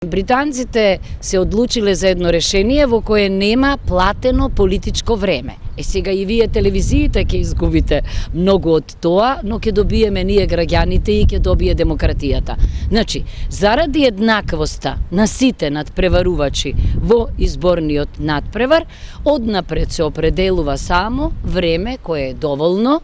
Британците се одлучиле за едно решение во кое нема платено политичко време. Сега и вие телевизиите ќе изгубите многу од тоа, но ќе добиеме ние граѓаните и ќе добие демократијата. Значи, заради еднаквоста на сите надпреварувачи во изборниот надпревар, однапред се определува само време кое е доволно,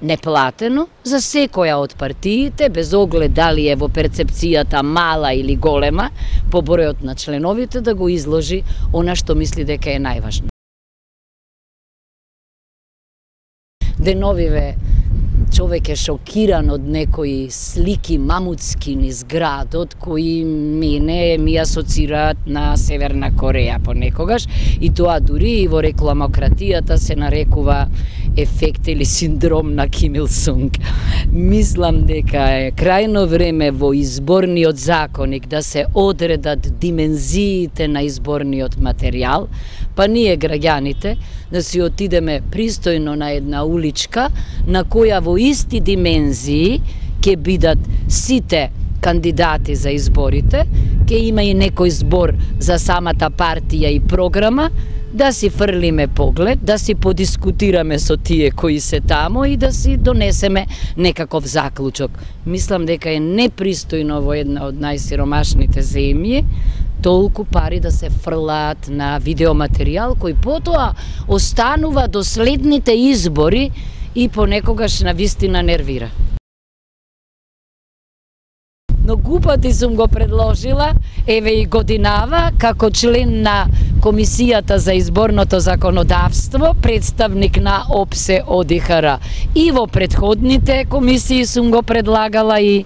неплатено за секоја од партиите, без оглед дали е во перцепцијата мала или голема, по бројот на членовите да го изложи она што мисли дека е најважно. Деновиве човек е шокиран од некои слики мамутски низ градот кои ми асоцираат на Северна Кореја понекогаш, и тоа дури и во рекламократијата се нарекува ефект или синдром на Ким Ил Сунг. Мислам дека е крајно време во изборниот законник да се одредат димензиите на изборниот материјал, па ние граѓаните да си отидеме пристојно на една уличка на која во исти димензии ќе бидат сите кандидати за изборите, ќе има и некој збор за самата партија и програма, да си фрлиме поглед, да си подискутираме со тие кои се тамо и да си донесеме некаков заклучок. Мислам дека е непристојно во една од најсиромашните земји толку пари да се фрлаат на видеоматеријал кој потоа останува до следните избори и понекогаш на вистина нервира. Но гупати сум го предложила, еве и годинава, како член на Комисијата за изборното законодавство, представник на ОПСЕ ОДИХР. И во претходните комисии сум го предлагала и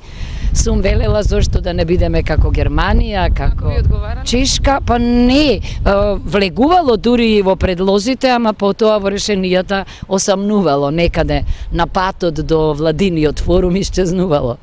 сум велела зошто да не бидеме како Германија, како Чешка, па не, влегувало дури и во предлозите, ама потоа во решенијата осамнувало, некаде на патот до владиниот форум исчезнувало.